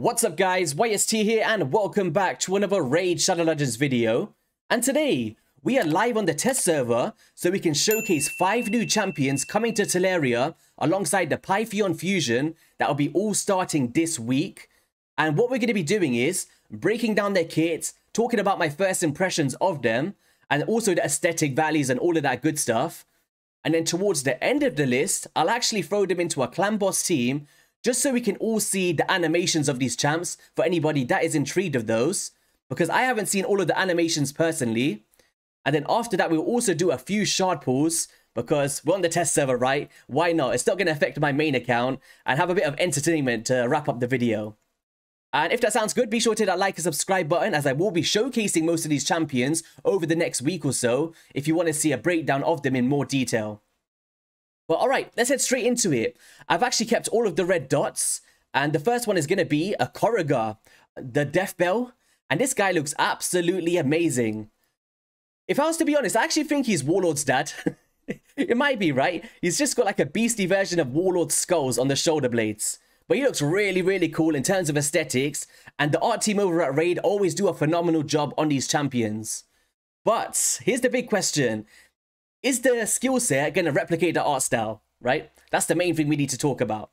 What's up guys, YST here and welcome back to another Raid Shadow Legends video. And today, we are live on the test server so we can showcase 5 new champions coming to Teleria alongside the Pythion fusion that will be all starting this week. And what we're going to be doing is breaking down their kits, talking about my first impressions of them, and also the aesthetic values and all of that good stuff. And then towards the end of the list, I'll actually throw them into a clan boss team just so we can all see the animations of these champs for anybody that is intrigued of those. Because I haven't seen all of the animations personally. And then after that, we'll also do a few shard pulls because we're on the test server, right? Why not? It's not going to affect my main account and have a bit of entertainment to wrap up the video. And if that sounds good, be sure to hit that like and subscribe button as I will be showcasing most of these champions over the next week or so if you want to see a breakdown of them in more detail. Well, alright, let's head straight into it. I've actually kept all of the red dots, and the first one is going to be a Korugar, the Death Bell, and this guy looks absolutely amazing. If I was to be honest, I actually think he's Warlord's dad. It might be, right? He's just got like a beastie version of Warlord's skulls on the shoulder blades. But he looks really, really cool in terms of aesthetics, and the art team over at Raid always do a phenomenal job on these champions. But here's the big question. Is the skill set going to replicate the art style, right? That's the main thing we need to talk about.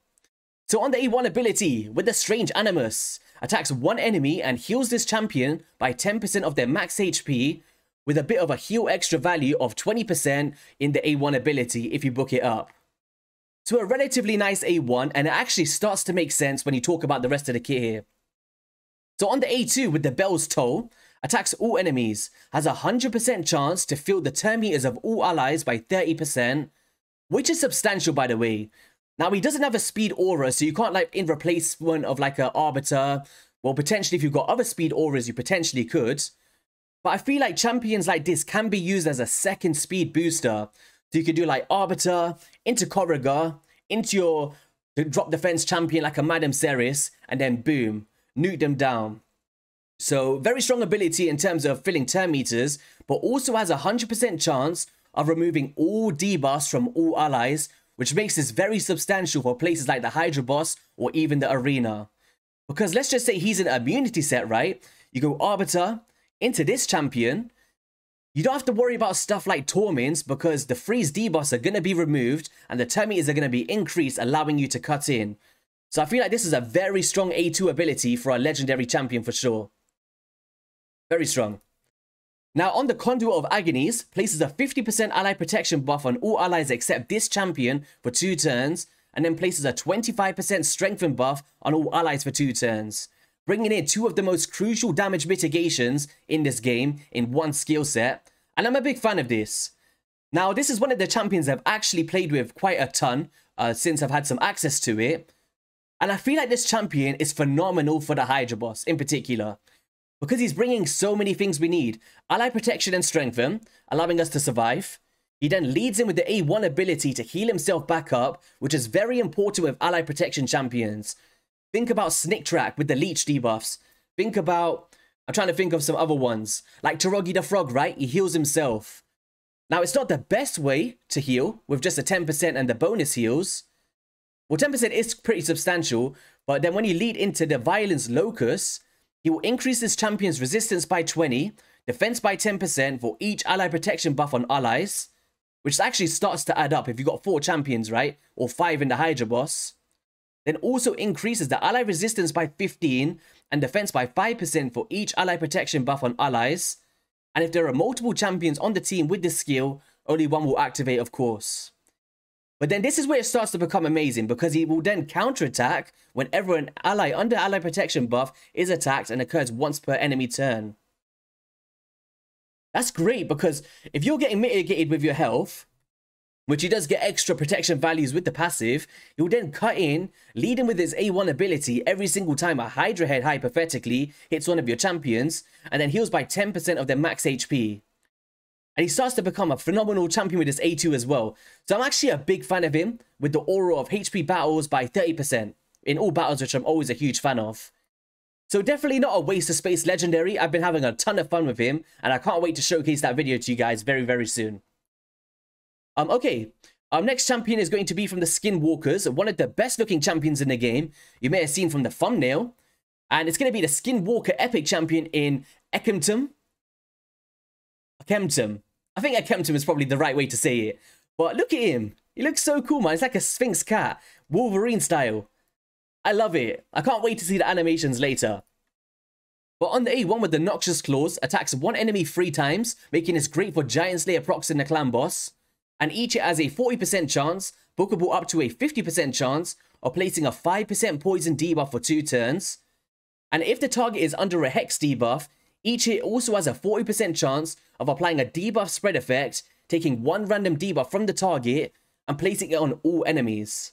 So on the A1 ability, with the Strange Animus, attacks one enemy and heals this champion by 10% of their max HP, with a bit of a heal extra value of 20% in the A1 ability if you book it up. So a relatively nice A1, and it actually starts to make sense when you talk about the rest of the kit here. So on the A2 with the Bell's Toll, attacks all enemies, has a 100% chance to fill the turn meters of all allies by 30%, which is substantial by the way. Now he doesn't have a speed aura, so you can't like in replacement of like an Arbiter. Well, potentially if you've got other speed auras, you potentially could. But I feel like champions like this can be used as a second speed booster. So you could do like Arbiter, into Korugar, into your drop defense champion like a Madame Ceres, and then boom, nuke them down. So very strong ability in terms of filling turn meters, but also has a 100% chance of removing all debuffs from all allies, which makes this very substantial for places like the Hydra boss or even the arena. Because let's just say he's an immunity set, right? You go Arbiter into this champion. You don't have to worry about stuff like Torments because the freeze debuffs are going to be removed and the turn meters are going to be increased, allowing you to cut in. So I feel like this is a very strong A2 ability for a legendary champion for sure. Very strong. Now on the Conduit of Agonies, places a 50% ally protection buff on all allies except this champion for 2 turns, and then places a 25% strengthen buff on all allies for 2 turns, bringing in 2 of the most crucial damage mitigations in this game in one skill set, and I'm a big fan of this. Now this is one of the champions I've actually played with quite a ton since I've had some access to it, and I feel like this champion is phenomenal for the Hydra boss in particular. Because he's bringing so many things we need. Ally protection and strengthen, allowing us to survive. He then leads in with the A1 ability to heal himself back up, which is very important with ally protection champions. Think about Snick Track with the leech debuffs. Think about, I'm trying to think of some other ones. Like Torogi the Frog, right? He heals himself. Now, it's not the best way to heal with just a 10% and the bonus heals. Well, 10% is pretty substantial, but then when you lead into the Violence Locus, he will increase this champion's resistance by 20, defense by 10% for each ally protection buff on allies, which actually starts to add up if you've got 4 champions, right? Or 5 in the Hydra boss. Then also increases the ally resistance by 15 and defense by 5% for each ally protection buff on allies. And if there are multiple champions on the team with this skill, only one will activate, of course. But then this is where it starts to become amazing because he will then counterattack whenever an ally under ally protection buff is attacked and occurs once per enemy turn. That's great because if you're getting mitigated with your health, which he does get extra protection values with the passive, he'll then cut in, lead in with his A1 ability every single time a Hydra head hypothetically hits one of your champions, and then heals by 10% of their max HP. And he starts to become a phenomenal champion with his A2 as well. So I'm actually a big fan of him with the aura of HP battles by 30% in all battles, which I'm always a huge fan of. So definitely not a waste of space legendary. I've been having a ton of fun with him and I can't wait to showcase that video to you guys very, very soon. Okay, our next champion is going to be from the Skinwalkers, one of the best looking champions in the game. You may have seen from the thumbnail. And it's going to be the Skinwalker Epic Champion in Akemtum. Akemtum. I think Akemtum is probably the right way to say it. But look at him. He looks so cool, man. It's like a Sphinx cat. Wolverine style. I love it. I can't wait to see the animations later. But on the A1 with the Noxious Claws, attacks one enemy 3 times, making this great for Giant Slayer procs in the clan boss. And each hit has a 40% chance, bookable up to a 50% chance, of placing a 5% poison debuff for 2 turns. And if the target is under a Hex debuff, each hit also has a 40% chance of applying a debuff spread effect, taking one random debuff from the target and placing it on all enemies.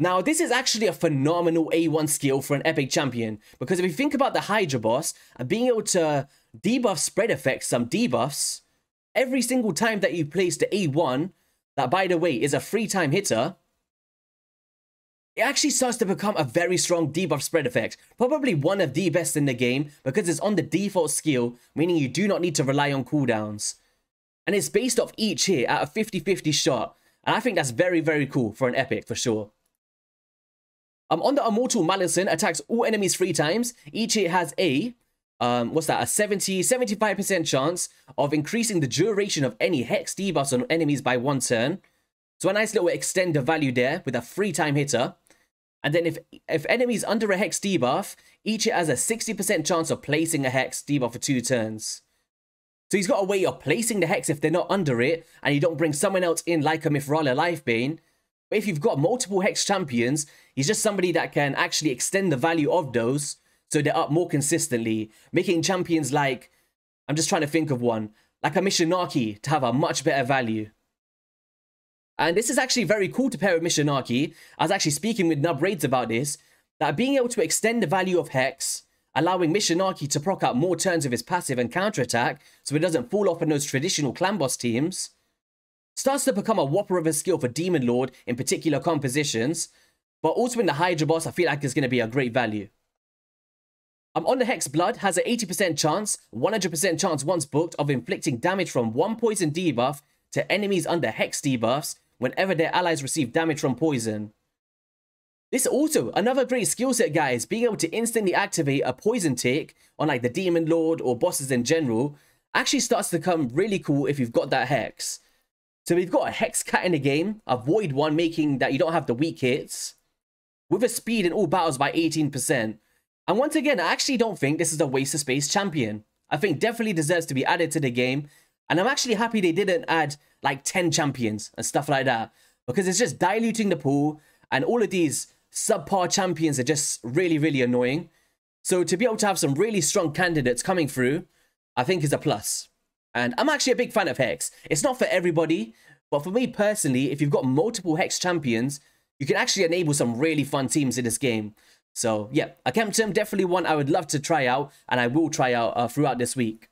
Now, this is actually a phenomenal A1 skill for an epic champion, because if you think about the Hydra boss and being able to debuff spread effect some debuffs, every single time that you place the A1, that by the way is a 3-time hitter, it actually starts to become a very strong debuff spread effect. Probably one of the best in the game because it's on the default skill, meaning you do not need to rely on cooldowns. And it's based off each hit at a 50-50 shot. And I think that's very, very cool for an epic for sure. On the Immortal Malison, attacks all enemies 3 times. Each hit has a, a 75% chance of increasing the duration of any Hex debuffs on enemies by 1 turn. So a nice little extender value there with a 3-time hitter. And then if enemies under a Hex debuff, each hit has a 60% chance of placing a Hex debuff for 2 turns. So he's got a way of placing the Hex if they're not under it, and you don't bring someone else in like a Mithrala Lifebane. But if you've got multiple Hex champions, he's just somebody that can actually extend the value of those so they're up more consistently, making champions like, I'm just trying to think of one, like a Mishinaki to have a much better value. And this is actually very cool to pair with Mishinaki. I was actually speaking with Nub Raids about this, that being able to extend the value of Hex, allowing Mishinaki to proc out more turns of his passive and counterattack so it doesn't fall off on those traditional clan boss teams, starts to become a whopper of a skill for Demon Lord in particular compositions, but also in the Hydra boss I feel like it's going to be a great value. On the Hex Blood has an 80% chance, 100% chance once booked of inflicting damage from 1 poison debuff to enemies under Hex debuffs whenever their allies receive damage from poison. This is also another great skill set, guys, being able to instantly activate a poison tick on like the Demon Lord or bosses in general actually starts to become really cool if you've got that Hex. So we've got a Hex Cat in the game, a Void one making that you don't have the weak hits, with a speed in all battles by 18%. And once again, I actually don't think this is a waste of space champion. I think definitely deserves to be added to the game. And I'm actually happy they didn't add like 10 champions and stuff like that, because it's just diluting the pool and all of these subpar champions are just really, really annoying. So to be able to have some really strong candidates coming through, I think is a plus. And I'm actually a big fan of Hex. It's not for everybody, but for me personally, if you've got multiple Hex champions, you can actually enable some really fun teams in this game. So yeah, Akemtum definitely one I would love to try out, and I will try out throughout this week.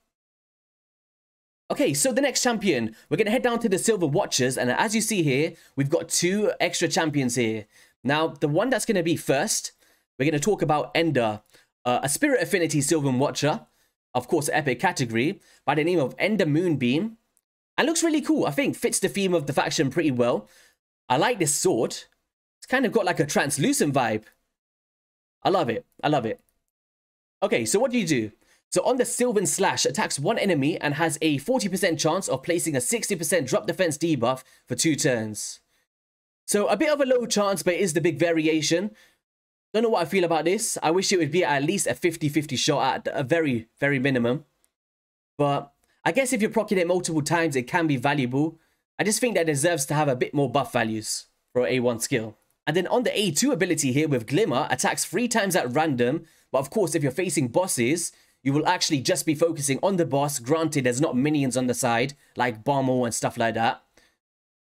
Okay, so the next champion, we're going to head down to the Silver Watchers, and as you see here, we've got 2 extra champions here. Now, the one that's going to be first, we're going to talk about Enda, a Spirit Affinity Sylvan Watcher, of course, epic category, by the name of Enda Moonbeam, and looks really cool. I think fits the theme of the faction pretty well. I like this sword. It's kind of got like a translucent vibe. I love it. I love it. Okay, so what do you do? So on the Sylvan Slash, attacks one enemy and has a 40% chance of placing a 60% drop defense debuff for 2 turns. So a bit of a low chance, but it is the big variation. Don't know what I feel about this. I wish it would be at least a 50-50 shot at a very, very minimum. But I guess if you're proccing it multiple times, it can be valuable. I just think that it deserves to have a bit more buff values for an A1 skill. And then on the A2 ability here with Glimmer, attacks 3 times at random. But of course, if you're facing bosses, you will actually just be focusing on the boss. Granted, there's not minions on the side, like Bommel and stuff like that.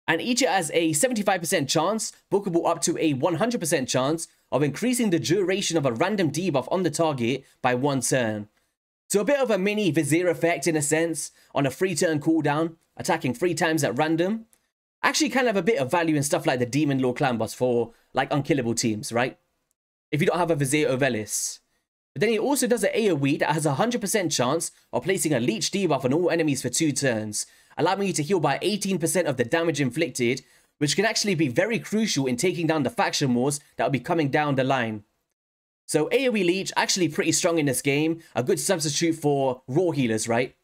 And each has a 75% chance, bookable up to a 100% chance, of increasing the duration of a random debuff on the target by 1 turn. So a bit of a mini Vizier effect in a sense, on a 3-turn cooldown, attacking 3 times at random. Actually kind of a bit of value in stuff like the Demon Lord clan boss for like unkillable teams, right? If you don't have a Vizier Ovelis. But then he also does an AoE that has a 100% chance of placing a leech debuff on all enemies for 2 turns, allowing you to heal by 18% of the damage inflicted, which can actually be very crucial in taking down the faction wars that will be coming down the line. So AoE Leech, actually pretty strong in this game. A good substitute for raw healers, right?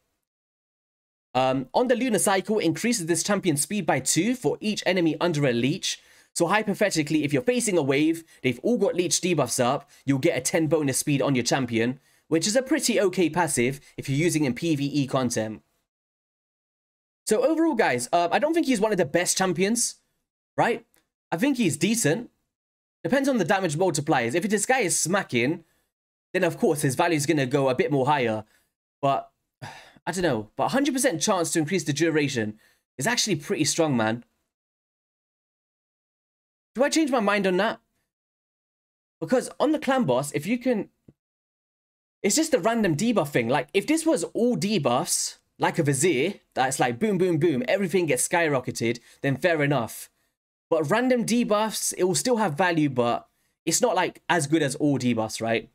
On the Lunar Cycle, increases this champion's speed by 2 for each enemy under a leech. So hypothetically, if you're facing a wave, they've all got leech debuffs up, you'll get a 10 bonus speed on your champion, which is a pretty okay passive if you're using in PvE content. So overall, guys, I don't think he's one of the best champions, right? I think he's decent. Depends on the damage multipliers. If this guy is smacking, then of course his value is going to go a bit more higher. But I don't know. But 100% chance to increase the duration is actually pretty strong, man. Do I change my mind on that? Because on the clan boss, if you can... It's just a random debuff thing. Like, if this was all debuffs, like a Vizier, that's like boom, boom, boom, everything gets skyrocketed, then fair enough. But random debuffs, it will still have value, but it's not like as good as all debuffs, right?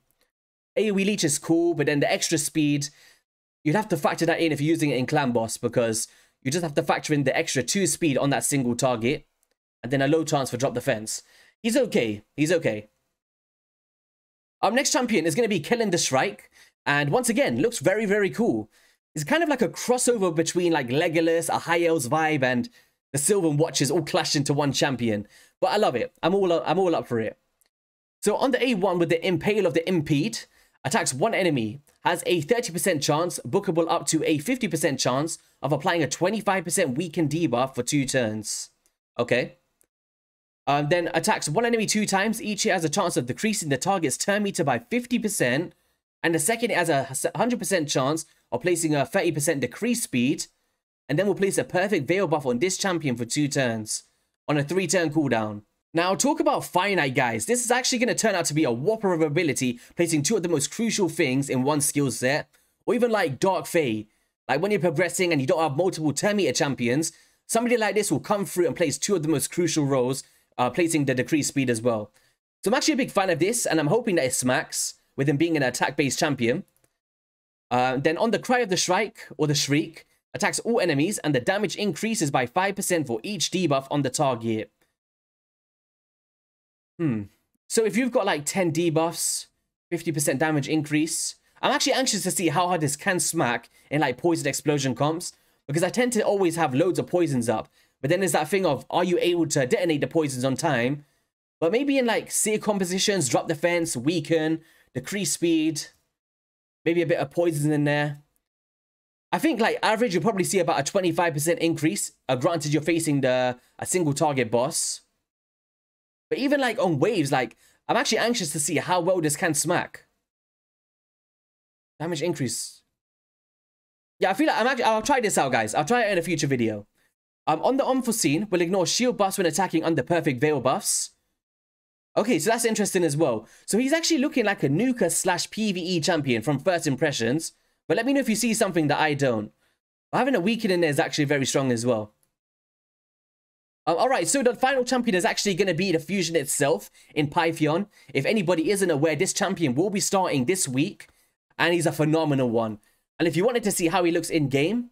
AoE Leech is cool, but then the extra speed, you'd have to factor that in if you're using it in Clan Boss, because you just have to factor in the extra 2 speed on that single target, and then a low chance for drop defense. He's okay. He's okay. Our next champion is going to be Kellan The Shrike, and once again, looks very, very cool. It's kind of like a crossover between like Legolas, a High Elves vibe, and the Sylvan Watchers all clashed into one champion. But I love it. I'm all up for it. So on the A1 with the Impale of the Impede, attacks one enemy, has a 30% chance, bookable up to a 50% chance of applying a 25% weaken debuff for 2 turns. Okay. Then attacks one enemy 2 times. Each hit has a chance of decreasing the target's turn meter by 50%. And the second it has a 100% chance of placing a 30% decreased speed. And then we'll place a perfect Veil buff on this champion for 2 turns. On a 3-turn cooldown. Now, talk about finite, guys. This is actually going to turn out to be a whopper of ability, placing 2 of the most crucial things in one skill set. Or even like Dark Fae. Like when you're progressing and you don't have multiple turn meter champions, somebody like this will come through and place 2 of the most crucial roles, placing the decreased speed as well. So I'm actually a big fan of this, and I'm hoping that it smacks with him being an attack-based champion. Then on the Cry of the Shrike, or the Shriek, attacks all enemies, and the damage increases by 5% for each debuff on the target. So if you've got like 10 debuffs, 50% damage increase, I'm actually anxious to see how hard this can smack in like poison explosion comps, because I tend to always have loads of poisons up. But then there's that thing of, are you able to detonate the poisons on time? But maybe in like seer compositions, drop defense, weaken, decrease speed, maybe a bit of poison in there. I think like average, you'll probably see about a 25% increase, granted you're facing a single target boss. But even like on waves, like I'm actually anxious to see how well this can smack. Damage increase. Yeah, I feel like I'll try this out, guys. I'll try it in a future video. On the Unforeseen, we'll ignore shield buffs when attacking under perfect Veil buffs. Okay, so that's interesting as well. So he's actually looking like a nuker / PvE champion from first impressions. But let me know if you see something that I don't. But having a weaken in there is actually very strong as well. Alright, so the final champion is actually going to be the fusion itself in Pythion. If anybody isn't aware, this champion will be starting this week. And he's a phenomenal one. And if you wanted to see how he looks in-game,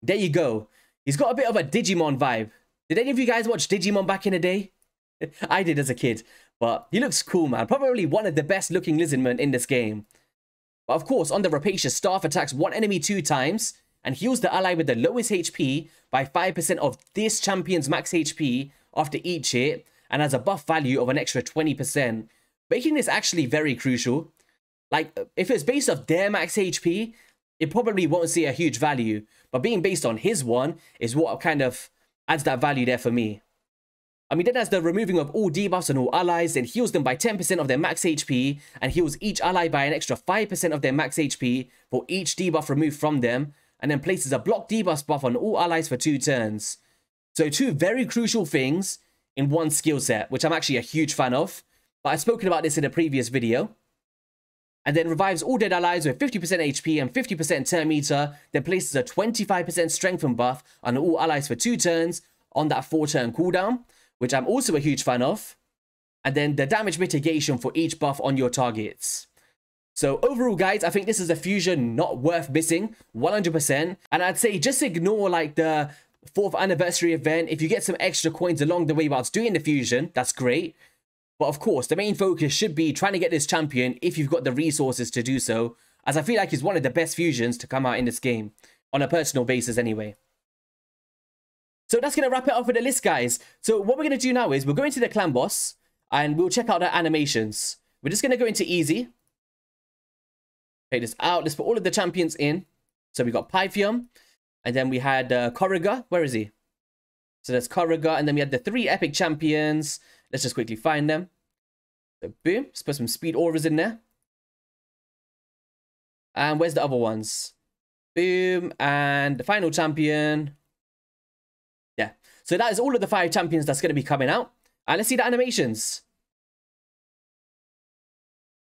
there you go. He's got a bit of a Digimon vibe. Did any of you guys watch Digimon back in the day? I did as a kid. But he looks cool, man. Probably one of the best looking lizardmen in this game. But of course, on the Rapacious Staff, attacks one enemy 2 times and heals the ally with the lowest HP by 5% of this champion's max HP after each hit, and has a buff value of an extra 20%, making this actually very crucial. Like, if it's based off their max HP, it probably won't see a huge value, but being based on his one is what kind of adds that value there for me. I mean, then has the removing of all debuffs on all allies, and heals them by 10% of their max HP, and heals each ally by an extra 5% of their max HP for each debuff removed from them, and then places a block debuff buff on all allies for 2 turns. So 2 very crucial things in one skill set, which I'm actually a huge fan of, but I've spoken about this in a previous video. And then revives all dead allies with 50% HP and 50% turn meter, then places a 25% strengthen buff on all allies for 2 turns on that 4-turn cooldown, which I'm also a huge fan of. And then the damage mitigation for each buff on your targets. So overall, guys, I think this is a fusion not worth missing, 100%. And I'd say just ignore like the 4th anniversary event. If you get some extra coins along the way whilst doing the fusion, that's great. But of course, the main focus should be trying to get this champion if you've got the resources to do so, as I feel like he's one of the best fusions to come out in this game, on a personal basis anyway. So that's going to wrap it up with the list, guys. So what we're going to do now is we're going to the clan boss, and we'll check out the animations. We're just going to go into easy. Take this out. Let's put all of the champions in. So we got Pythion, and then we had Korugar. Where is he? So that's Korugar, and then we had the 3 epic champions. Let's just quickly find them. So boom. Let's put some speed auras in there. And where's the other ones? Boom. And the final champion. Yeah. So that is all of the 5 champions that's going to be coming out. And let's see the animations.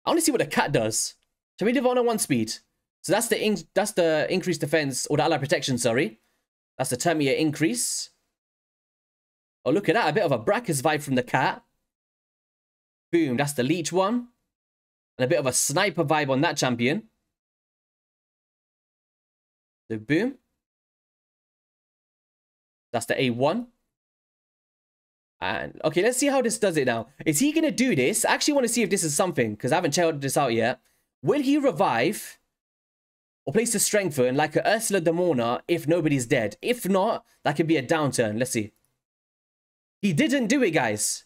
I want to see what the cat does. Shall we do it on 1 speed? So that's the increased defense, or the ally protection, sorry. That's the Termia increase. Oh, look at that. A bit of a Brackus vibe from the cat. Boom. That's the leech one. And a bit of a sniper vibe on that champion. So boom. That's the A1. And okay, let's see how this does it now. Is he going to do this? I actually want to see if this is something, because I haven't checked this out yet. Will he revive or place the strengthen like a Ursula the Mourner if nobody's dead? If not, that could be a downturn. Let's see. He didn't do it, guys.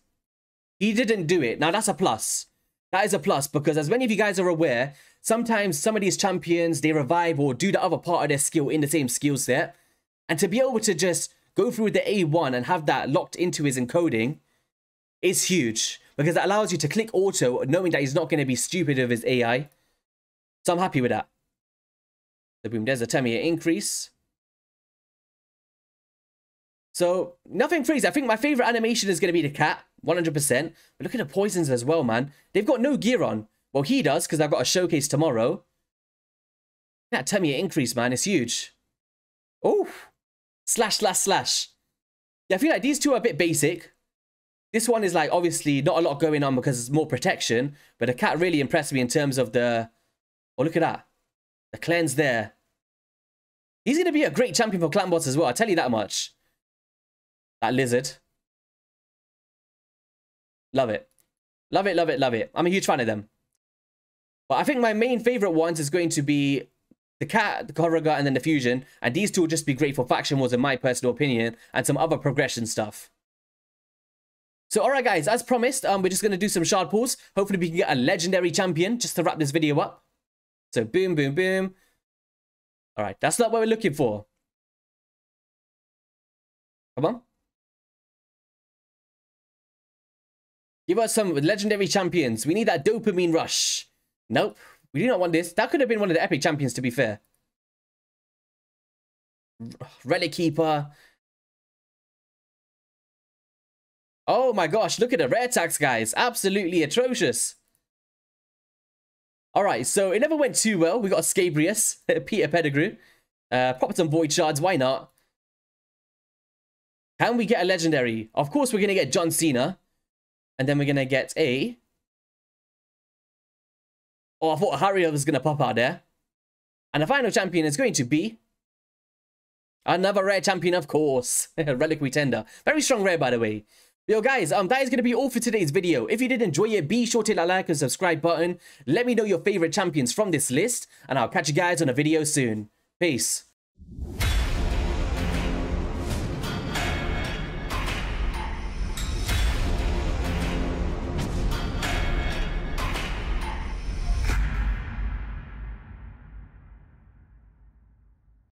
He didn't do it. Now, that's a plus. That is a plus, because as many of you guys are aware, sometimes some of these champions, they revive or do the other part of their skill in the same skill set. And to be able to just go through the A1 and have that locked into his encoding is huge, because that allows you to click auto knowing that he's not going to be stupid with his AI. So I'm happy with that. So boom, there's a Termia increase. So nothing crazy. I think my favorite animation is going to be the cat, 100%. But look at the poisons as well, man. They've got no gear on. Well, he does, because I've got a showcase tomorrow. That Termia increase, man, is huge. Oh, slash, slash, slash. Yeah, I feel like these two are a bit basic. This one is like, obviously, not a lot going on because it's more protection. But the cat really impressed me in terms of the... Oh, look at that. The cleanse there. He's going to be a great champion for clan boss as well. I'll tell you that much. That lizard. Love it. Love it, love it, love it. I'm a huge fan of them. But I think my main favorite ones is going to be the cat, the Korugar, and then the fusion. And these two will just be great for faction wars in my personal opinion. And some other progression stuff. So, alright guys, as promised, we're just going to do some shard pulls. Hopefully we can get a legendary champion just to wrap this video up. So, boom, boom, boom. Alright, that's not what we're looking for. Come on. Give us some legendary champions. We need that dopamine rush. Nope. We do not want this. That could have been one of the epic champions, to be fair. Relic Keeper. Oh my gosh, look at the rare tax, guys. Absolutely atrocious. Alright, so it never went too well. We got Scabrius, Peter Pettigrew. Pop some Void Shards, why not? Can we get a legendary? Of course we're going to get John Cena. And then we're going to get a... Oh, I thought Harrier was going to pop out there. And the final champion is going to be... Another rare champion, of course. Reliquary Tender. Very strong rare, by the way. Yo, guys, that is going to be all for today's video. If you did enjoy it, be sure to hit that like and subscribe button. Let me know your favorite champions from this list. And I'll catch you guys on a video soon. Peace.